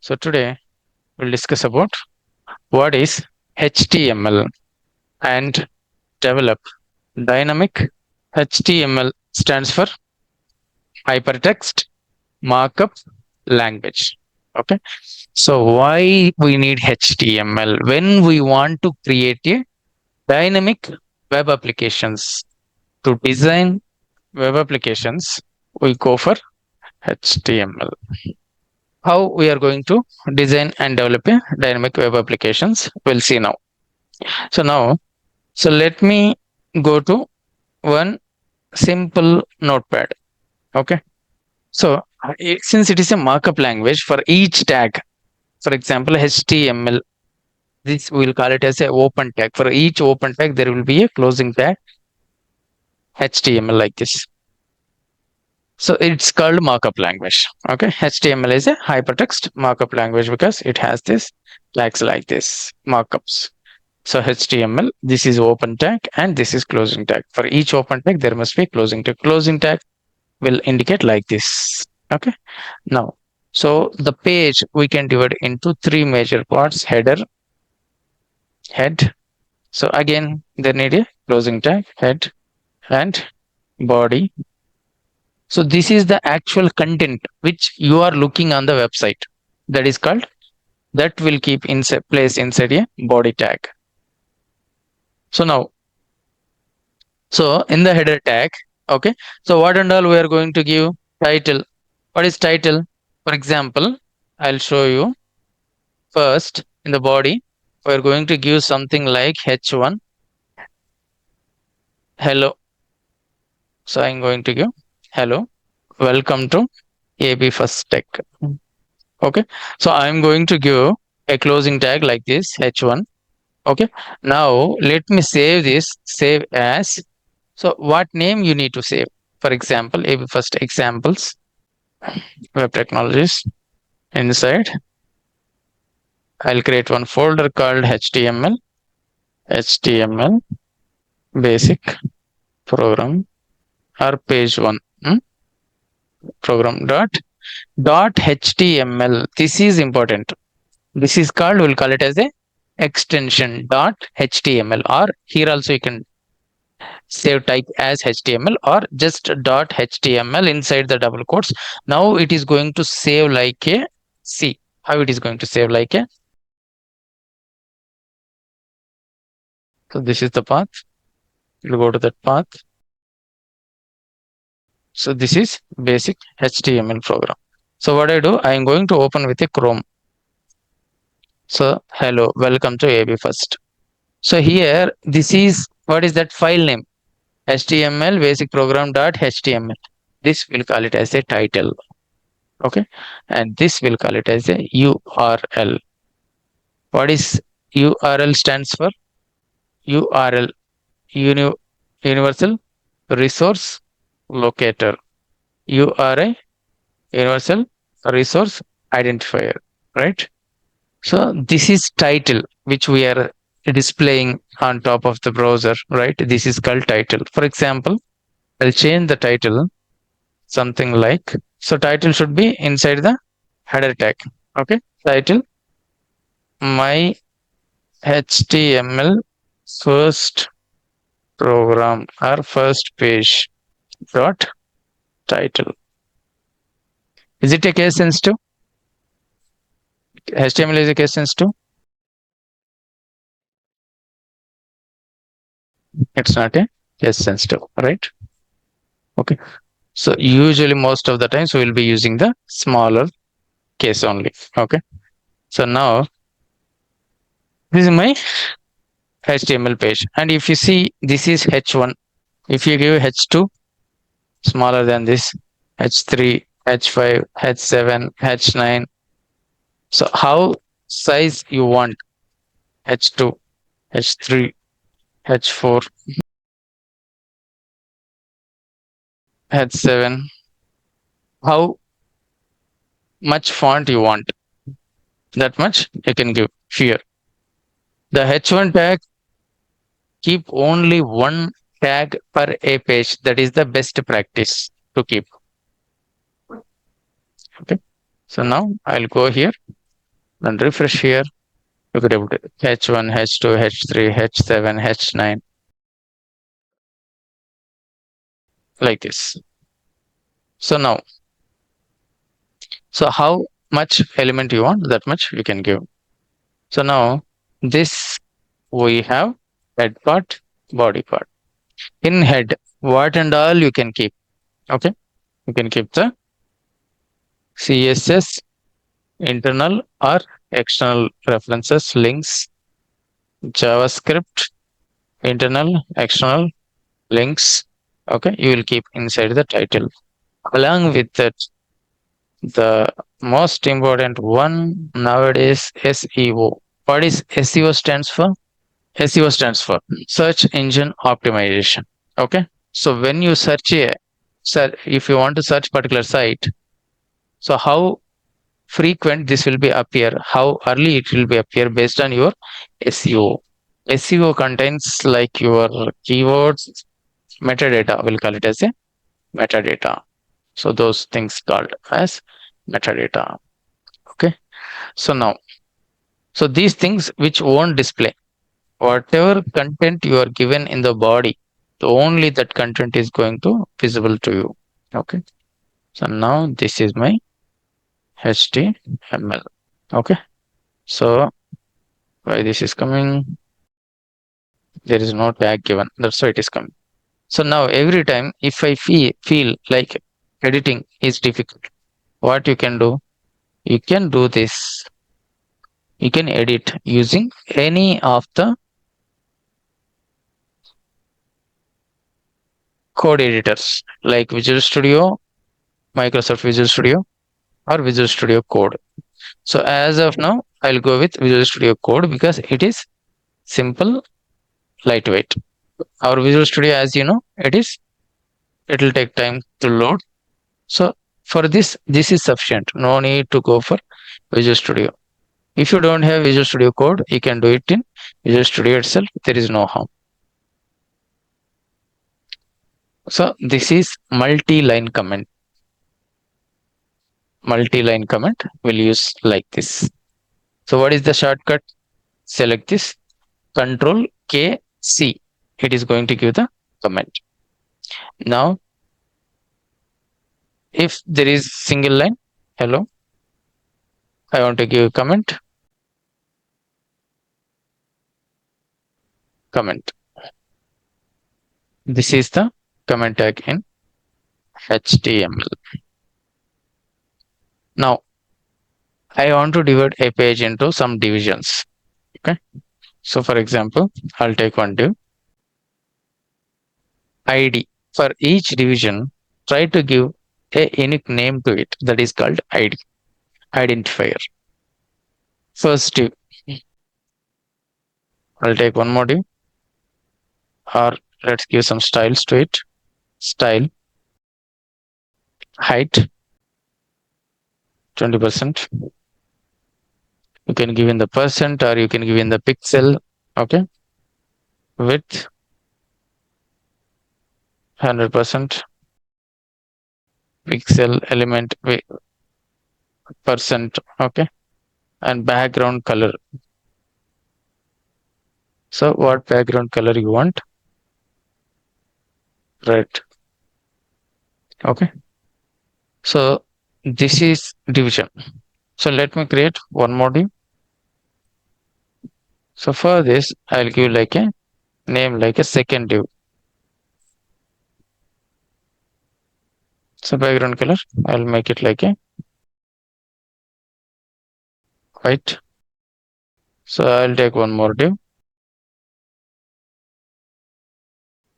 So today we'll discuss about what is HTML and develop dynamic. HTML stands for hypertext markup language. Okay. So why we need HTML when we want to create a dynamic web applications? To design web applications, we go for HTML. How we are going to design and develop a dynamic web applications, we'll see now. So let me go to one simple notepad. Okay. So since it is a markup language for each tag, for example, HTML, this we'll call it as a open tag. For each open tag, there will be a closing tag HTML like this. So it's called markup language. Okay. HTML is a hypertext markup language because it has this tags like this markups. So HTML, this is open tag and this is closing tag. For each open tag, there must be closing tag. Closing tag will indicate like this. Okay. Now, so the page we can divide into three major parts: header, head. So again, they need a closing tag, head, and body. So this is the actual content which you are looking on the website. That is called, that will keep place inside a body tag. So now, so in the header tag, okay. So what and all we are going to give? Title. What is title? For example, I'll show you. First, in the body, we're going to give something like H1 hello. So I'm going to give hello, welcome to AB First Tech. Okay. So I'm going to give a closing tag like this H1. Okay. Now let me save this, save as. So what name you need to save? For example, AB First Examples, Web Technologies. Inside, I'll create one folder called HTML basic program or page one program dot HTML. This is important. This is called, we'll call it as a extension dot HTML, or here also you can save type as HTML or just dot HTML inside the double quotes. Now it is going to save like a C. How it is going to save like a? So this is the path. We'll go to that path. So this is basic HTML program. So what I do, I am going to open with a Chrome. So hello, welcome to AB First. So here, this is, what is that file name? HTML basic program dot HTML. This will call it as a title. Okay. And this will call it as a URL. What is URL stands for? URL, Universal Resource Locator. URI, Universal Resource Identifier, right? So this is title which we are displaying on top of the browser, right? This is called title. For example, I'll change the title something like, so title should be inside the header tag. Okay. Title, my HTML first program or first page dot title. Is it a case sensitive? HTML is a case sensitive? It's not a case sensitive, right? Okay. So usually most of the times we will be using the smaller case only. Okay. So now this is my HTML page. And if you see, this is H1. If you give H2, smaller than this, H3, H5, H7, H9. So how size you want? H2, H3, H4, H7. How much font you want? That much you can give here. The H1 tag, keep only one tag per a page. That is the best practice to keep. Okay. So now I'll go here. Then refresh here. You could able to H1, H2, H3, H7, H9, like this. So now, so how much element you want, that much you can give. So now this we have head part, body part. In head, what and all you can keep. Okay, you can keep the CSS, internal or external references, links, JavaScript, internal, external, links. Okay, you will keep inside the title. Along with that, the most important one nowadays, SEO. What is SEO stands for? SEO stands for search engine optimization. Okay, so when you search if you want to search particular site, so how frequent this will be appear, how early it will be appear based on your SEO. SEO contains like your keywords, metadata. We'll call it as a metadata. So those things called as metadata. Okay. So now, so these things which won't display, whatever content you are given in the body, only that content is going to visible to you. Okay. So now this is my HTML. Okay. So why this is coming? There is no tag given. That's why it is coming. So now every time if I feel like editing is difficult, what you can do? You can do this. You can edit using any of the code editors like Visual Studio, Microsoft Visual Studio, or Visual Studio Code. So as of now, I'll go with Visual Studio Code because it is simple, lightweight. Our Visual Studio, as you know, it will take time to load. So for this is sufficient. No need to go for Visual Studio. If you don't have Visual Studio Code, you can do it in Visual Studio itself. There is no harm. So this is multi-line comment. Multi-line comment will use like this. So what is the shortcut? Select this, Control K C. It is going to give the comment. Now, if there is single line, hello, I want to give comment. Comment. This is the comment tag in HTML. Now, I want to divide a page into some divisions. Okay. So for example, I'll take one div. ID. For each division, try to give a unique name to it. That is called ID. Identifier. First div. I'll take one more div. Or let's give some styles to it. Style. Height. 20%. You can give in the percent or you can give in the pixel. Okay. Width. 100%. Pixel element percent. Okay. And background color. So what background color you want? Red. Okay. So this is division. So let me create one more div. So for this, I'll give like a name like a second div. So background color, I'll make it like a white. So I'll take one more div.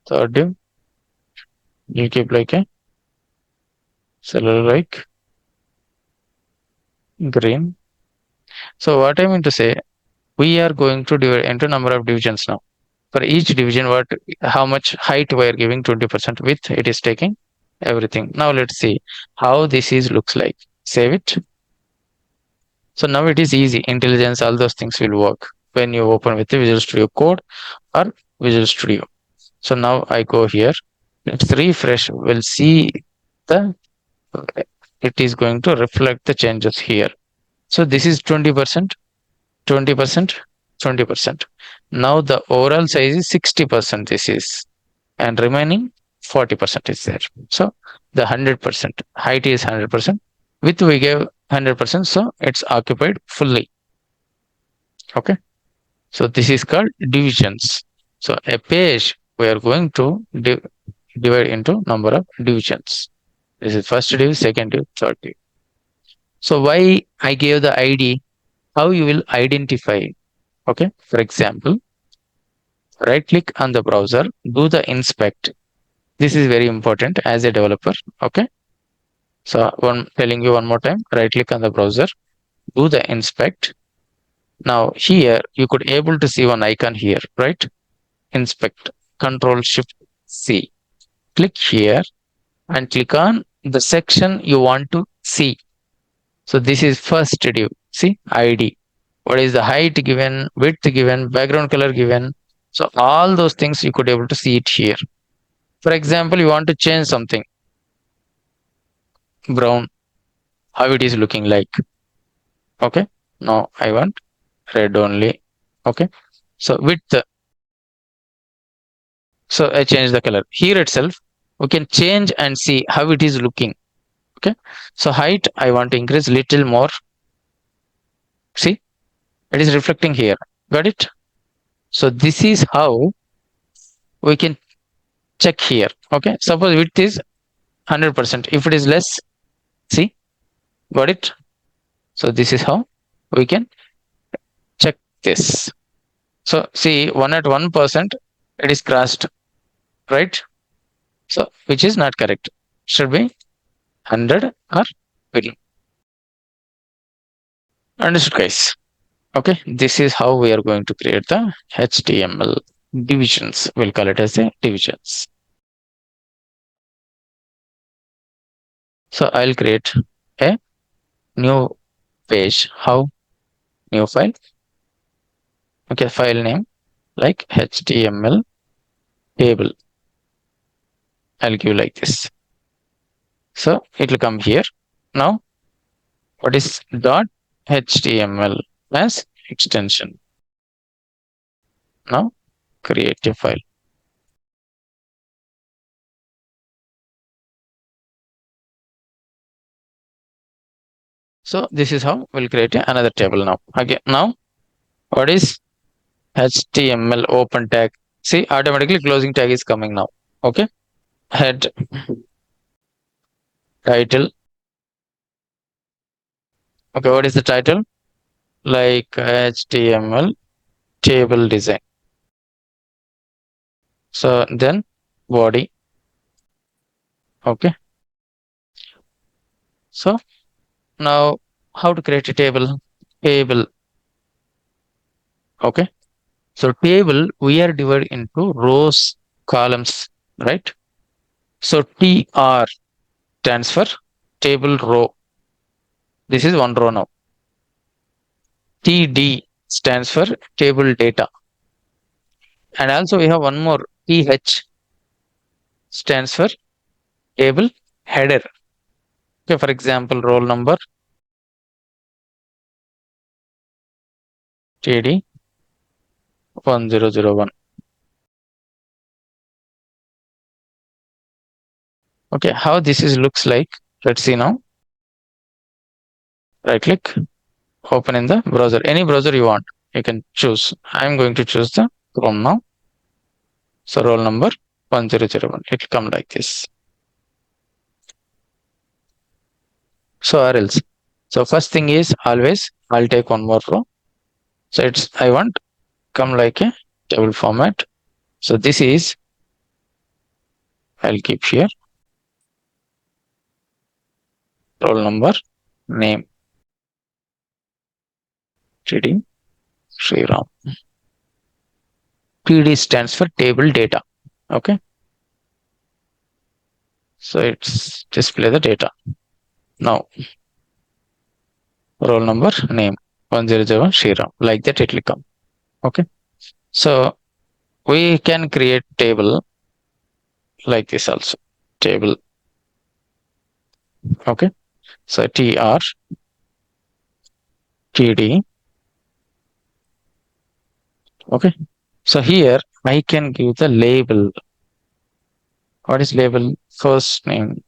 Third div, you keep like a color like green. So what I mean to say, we are going to divide into number of divisions now. For each division, how much height we are giving, 20%, width it is taking everything. Now let's see how this is looks like. Save it. So now it is easy. Intelligence, all those things will work when you open with the Visual Studio Code or Visual Studio. So now I go here. Let's refresh. We'll see the it is going to reflect the changes here. So this is 20%, 20%, 20%. Now the overall size is 60%. This is, and remaining 40% is there. So the 100% height is 100%. Width we gave 100%, so it's occupied fully. Okay. So this is called divisions. So a page we are going to divide into number of divisions. This is first div, second div, third div. So why I gave the ID, how you will identify. Okay. For example, right click on the browser, do the inspect. This is very important as a developer. Okay. So telling you one more time, right click on the browser, do the inspect. Now here you could able to see one icon here, right? Inspect, Control Shift C. Click here and click on the section you want to see. So this is first div. See ID. What is the height given, width given, background color given. So all those things you could able to see it here. For example, you want to change something. Brown, how it is looking like. Okay. Now I want red only. Okay. So width. So I change the color. Here itself, we can change and see how it is looking. Okay. So height, I want to increase little more. See, it is reflecting here. Got it? So this is how we can check here. Okay. Suppose width is 100%. If it is less, see, got it? So this is how we can check this. So see, one at 1%, it is crossed, right? So which is not correct. Should be 100 or below. Understood, guys? Okay, this is how we are going to create the HTML divisions. We'll call it as a divisions. So I'll create a new page. How? New file. Okay, file name like HTML table. I'll give like this. So it will come here. Now, what is dot HTML as extension? Now, create a file. So this is how we'll create another table now. Okay, now what is HTML open tag? See, automatically closing tag is coming now. Okay, head, title. Okay, what is the title? Like HTML table design. So then body. Okay. So now how to create a table? Table. Okay. So table we are divided into rows, columns, right? So TR stands for table row. This is one row now. TD stands for table data. And also we have one more, TH stands for table header. Okay, for example, roll number TD 1001. Okay, how this is looks like. Let's see now. Right click, open in the browser. Any browser you want, you can choose. I'm going to choose the Chrome now. So roll number 1001. It will come like this. So or else. So first thing is always I'll take one more row. So it's I want come like a table format. So this is I'll keep here roll number, name, TD Sriram. TD stands for table data. Okay. So it's display the data. Now roll number, name 1001 Sriram. Like that it will come. Okay. So we can create table like this also. Table. Okay. So TR TD. Okay. So here I can give the label. What is label? First name.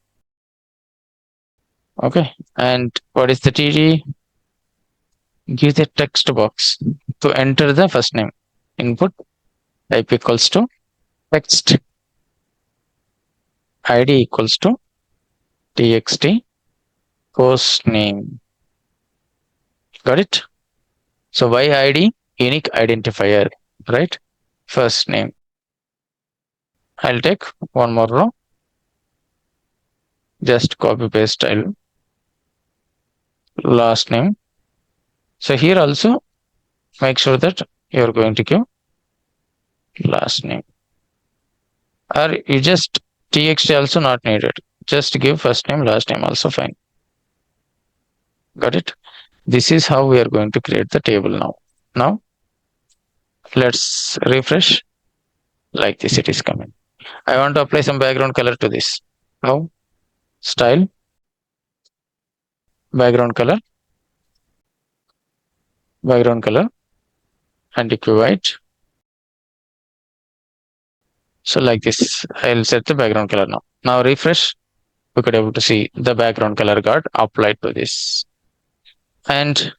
Okay. And what is the TD? Give the text box to enter the first name. Input type equals to text. ID equals to txt first name. Got it? So why ID? Unique identifier, right? First name. I'll take one more row. Just copy paste style. Last name. So here also make sure that you're going to give last name. Or you just txt also not needed. Just give first name, last name also fine. Got it? This is how we are going to create the table now. Now let's refresh. Like this, it is coming. I want to apply some background color to this. How? Style, background color, and equi white. So like this, I'll set the background color now. Now refresh. We could able to see the background color got applied to this. And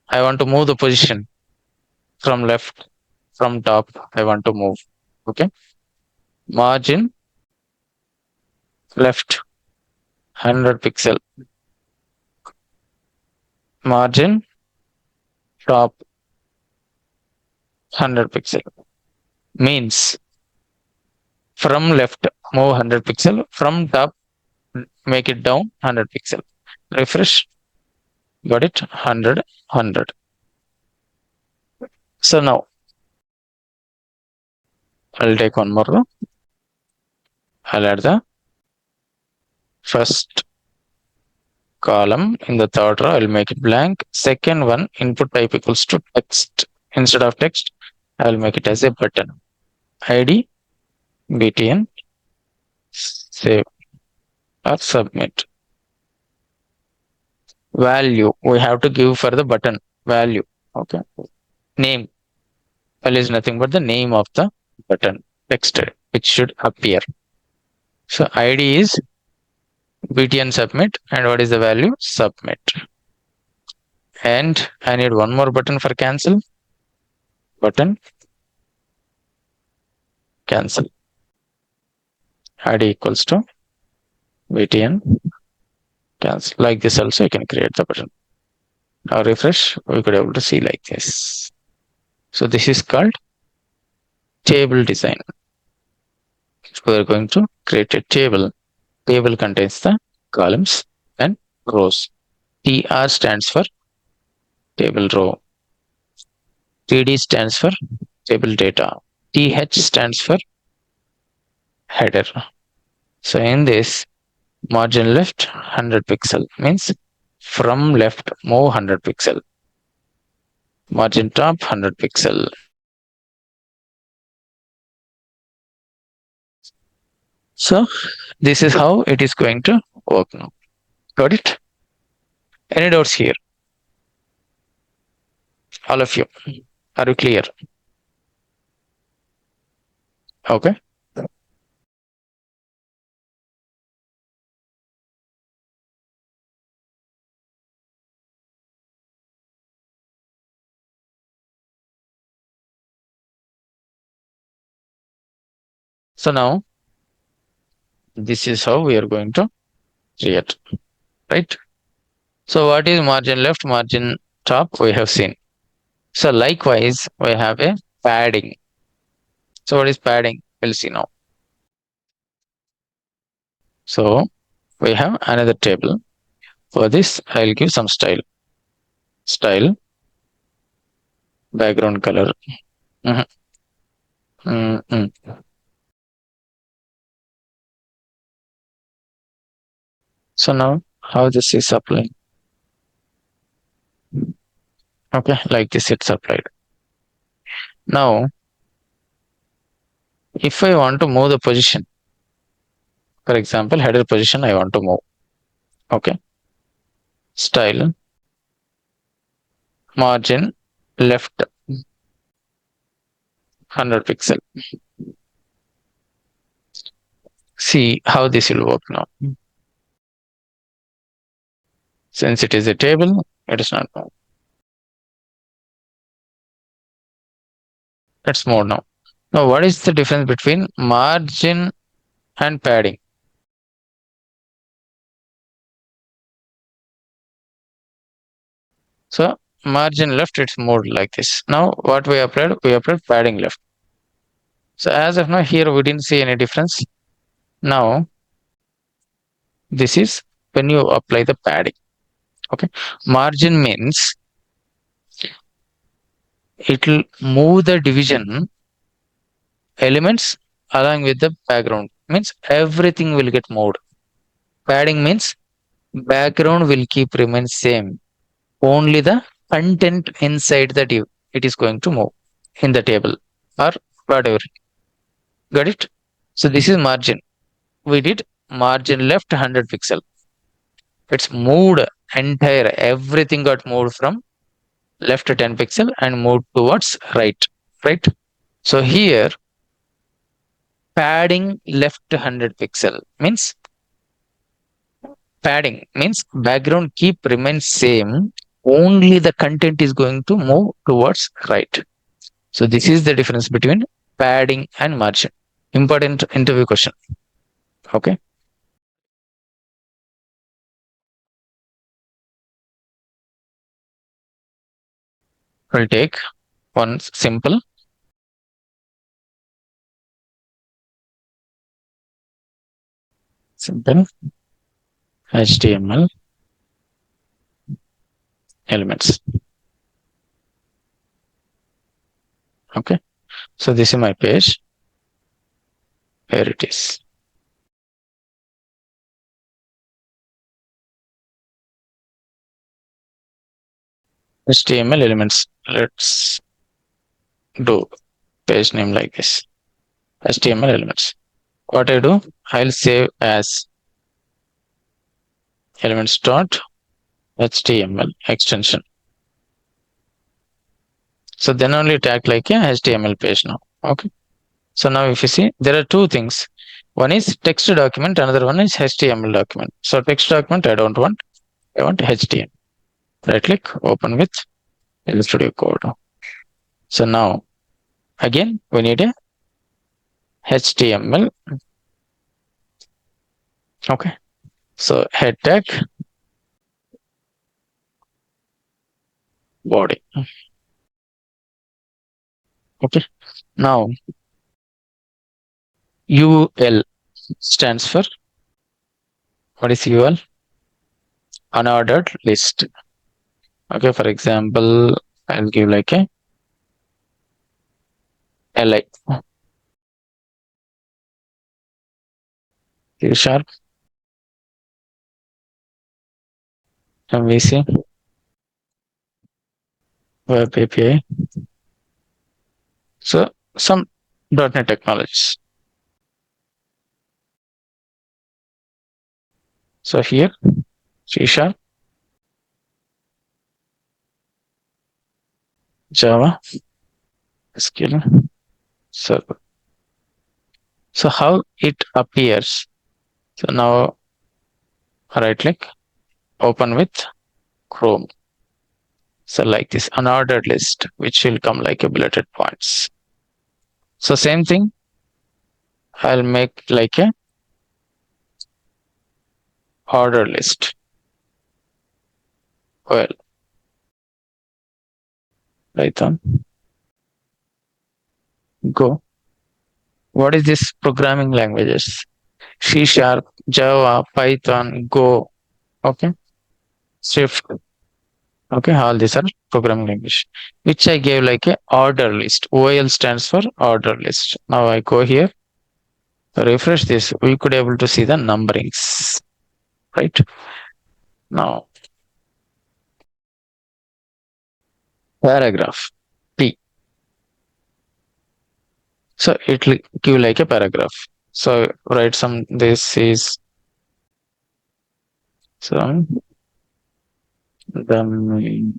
I want to move the position from left, from top. I want to move. Okay. Margin left 100 pixel. Margin top 100 pixel. Means from left move 100 pixel, from top make it down 100 pixel. Refresh. Got it? 100, 100. So now I'll take one more row. I'll add the first column. In the third row, I'll make it blank. Second one, input type equals to text. Instead of text, I'll make it as a button. ID, btn, save or submit. Value, we have to give for the button value. Okay. Name, well, is nothing but the name of the button text, which should appear. So ID is btn submit, and what is the value? Submit. And I need one more button for cancel. Button cancel. ID equals to btn cancel. Like this also you can create the button. Now refresh, we could able to see like this. So this is called table design. We are going to create a table. Table contains the columns and rows. TR stands for table row. TD stands for table data. TH stands for header. So in this, margin left 100 pixel means from left move 100 pixel. Margin top 100 pixel. So this is how it is going to work now. Got it? Any doubts here? All of you, are you clear? Okay. So now this is how we are going to create, right? So what is margin left, margin top? We have seen. So likewise, we have a padding. So what is padding? We'll see now. So we have another table. For this, I'll give some style. Style, background color. Mm-hmm. Mm-hmm. So now, how this is applied? Okay, like this it's applied. Now, if I want to move the position, for example, header position, I want to move. Okay. Style, margin left 100 pixel. See how this will work now. Since it is a table, it is not more. It's more now. Now, what is the difference between margin and padding? So margin left, it's more like this. Now what we applied? We applied padding left. So as of now, here we didn't see any difference. Now this is when you apply the padding. Okay, margin means it will move the division elements along with the background. Means everything will get moved. Padding means background will keep remain same. Only the content inside the div it is going to move in the table or whatever. Got it? So this is margin. We did margin left 100 pixel. It's moved entire, everything got moved from left 10 pixel and moved towards right. Right. So here padding left 100 pixel means padding means background keep remains same. Only the content is going to move towards right. So this is the difference between padding and margin. Important interview question. Okay. We'll take one simple HTML elements. Okay. So this is my page. Here it is. HTML elements. Let's do page name like this. HTML elements. What I do, I'll save as elements dot HTML extension. So then only it act like a HTML page now. Okay. So now if you see, there are two things. One is text document, another one is HTML document. So text document I don't want. I want HTML. Right click, open with Visual Studio Code. So now again we need a HTML. Okay. So head tag body. Okay. Now UL stands for, what is UL? Unordered list. Okay. For example, I'll give like a LI. C sharp MVC web API. So some .NET technologies. So here C sharp, Java, SQL server. So how it appears? So now right click, open with Chrome. So like this unordered list, which will come like a bulleted points. So same thing, I'll make like a order list. Well, Python, Go. What is this programming languages? C sharp, Java, Python, Go. Okay. Swift. Okay. All these are programming language, which I gave like a order list. OL stands for order list. Now I go here, refresh this. We could able to see the numberings, right? Now paragraph P. So it will give like a paragraph. So write some, this is so the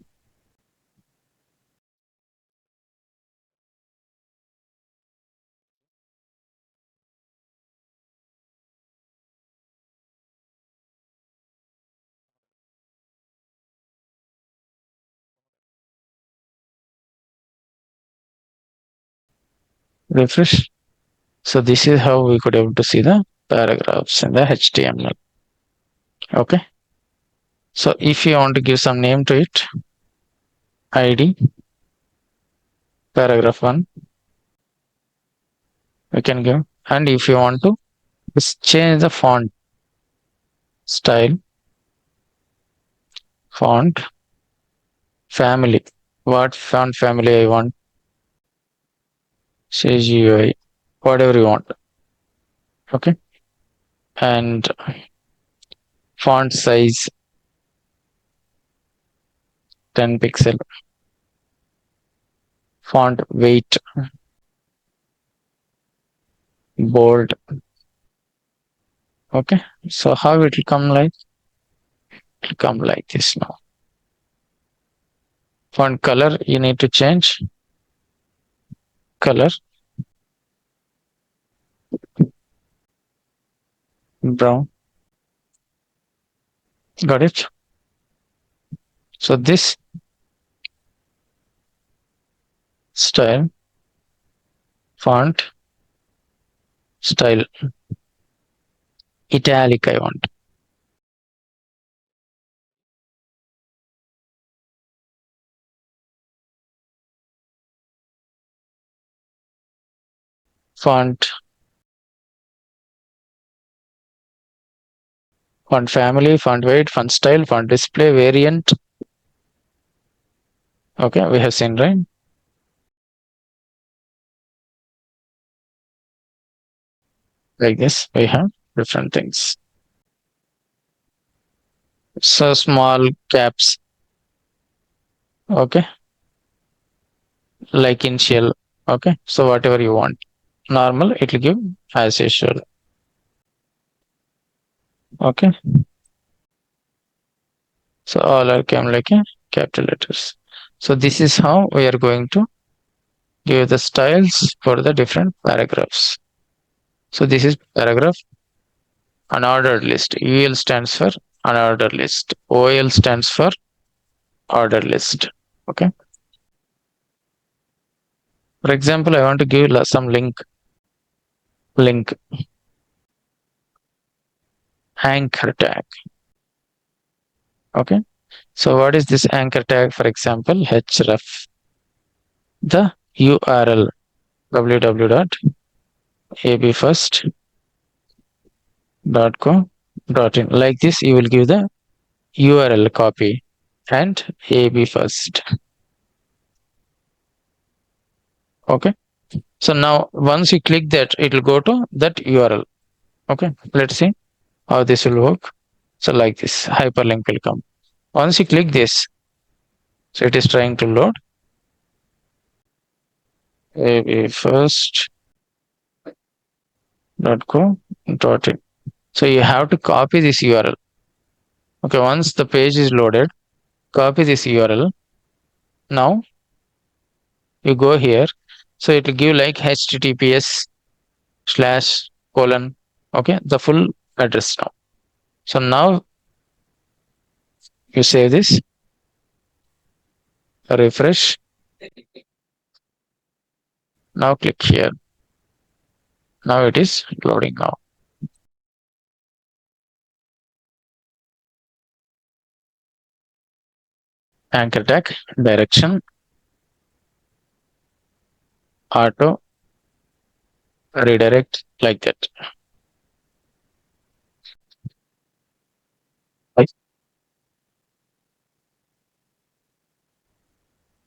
refresh. So this is how we could able to see the paragraphs in the HTML. Okay. So if you want to give some name to it, ID, paragraph 1, we can give. And if you want to just change the font style, font family, what font family I want, CGUI, whatever you want. Okay. And font size 10 pixel, font weight, bold. Okay. So how it will come like? It will come like this now. Font color, you need to change color, brown. Got it? So this style, font style, italic I want. Font, font family, font weight, font style, font display, variant. Okay, we have seen, right? Like this, we have different things. So small caps, okay, like initial, okay. So whatever you want. Normal, it will give as usual. Okay. So all are came like a capital letters. So this is how we are going to give the styles for the different paragraphs. So this is paragraph unordered list. UL stands for unordered list. OL stands for ordered list. Okay. For example, I want to give some link, anchor tag. Okay. So what is this anchor tag? For example, href, the URL www.abfirst.co.in. Like this, you will give the URL copy and AB first. Okay. So now once you click that, it will go to that URL. Okay. Let's see how this will work. So like this, hyperlink will come. Once you click this, so it is trying to load abfirst.co.in. So you have to copy this URL. Okay. Once the page is loaded, copy this URL. Now you go here. So it will give like https:/:. Okay. The full address now. So now you save this, refresh. Now click here. Now it is loading now. Anchor tag, direction, auto, redirect, like that. Right.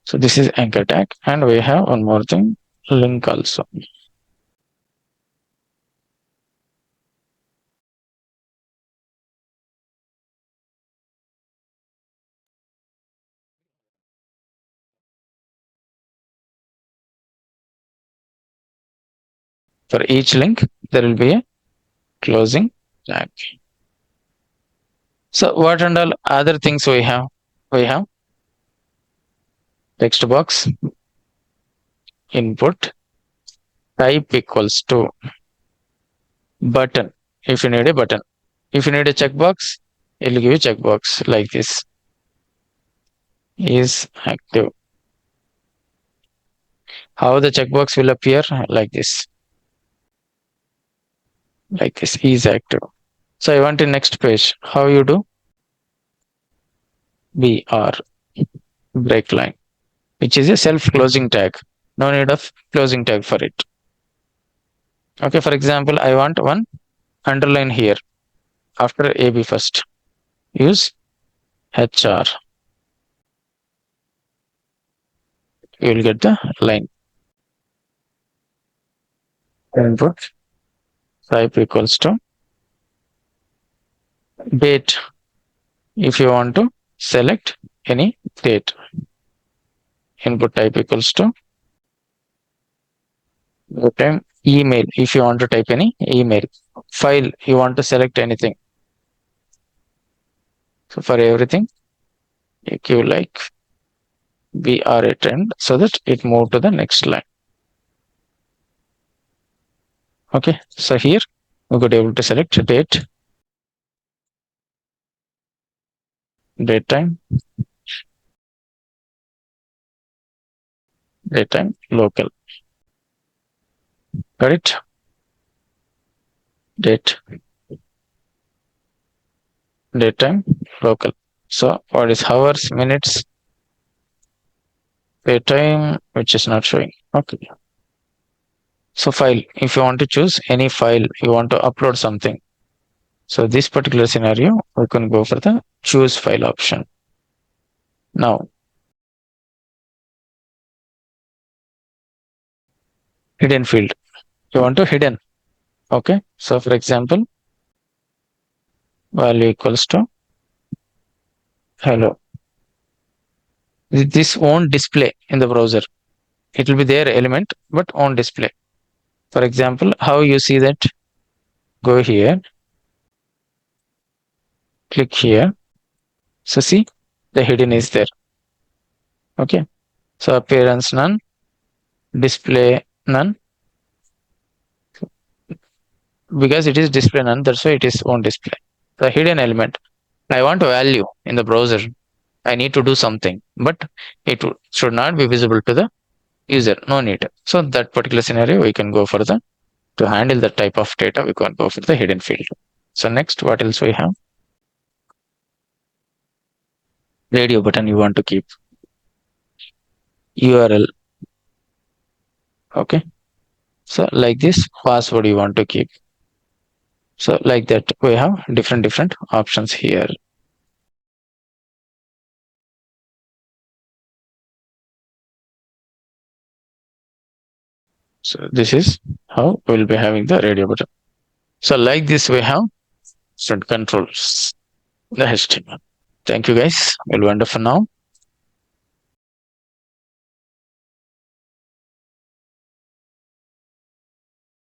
So this is anchor tag, and we have one more thing, link also. For each link, there will be a closing tag. So what and all other things we have? We have text box, input, type equals to button. If you need a button, if you need a checkbox, it will give you checkbox like this. Is active. How the checkbox will appear? Like this is active. So I want the next page. How you do? BR, break line, which is a self-closing tag. No need of closing tag for it. Okay, for example, I want one underline here after AB first. Use HR. You will get the line. Input type equals to date. If you want to select any date, input type equals to time email. If you want to type any email, file, you want to select anything. So for everything, you like BR trend so that it move to the next line. Okay, so here we could able to select date time, local. Got it? Date time, local. So what is hours, minutes, date time, which is not showing. Okay. So file, if you want to choose any file, you want to upload something. So this particular scenario, we can go for the choose file option. Now, hidden field. You want to hidden. Okay. So for example, value equals to hello. This won't display in the browser. It will be there element, but on display. For example, how you see that? Go here, click here. So see, the hidden is there. Okay. So appearance none, display none. Because it is display none, that's why it is on display. The hidden element. I want a value in the browser. I need to do something, but it should not be visible to the user. No need. So that particular scenario, we can go for the to handle that type of data. We can go for the hidden field. So next, what else we have? Radio button you want to keep. URL. Okay. So like this, password you want to keep. So like that, we have different options here. So this is how we'll be having the radio button. So like this, we have certain controls, the HTML. Thank you guys. Well, wonderful now.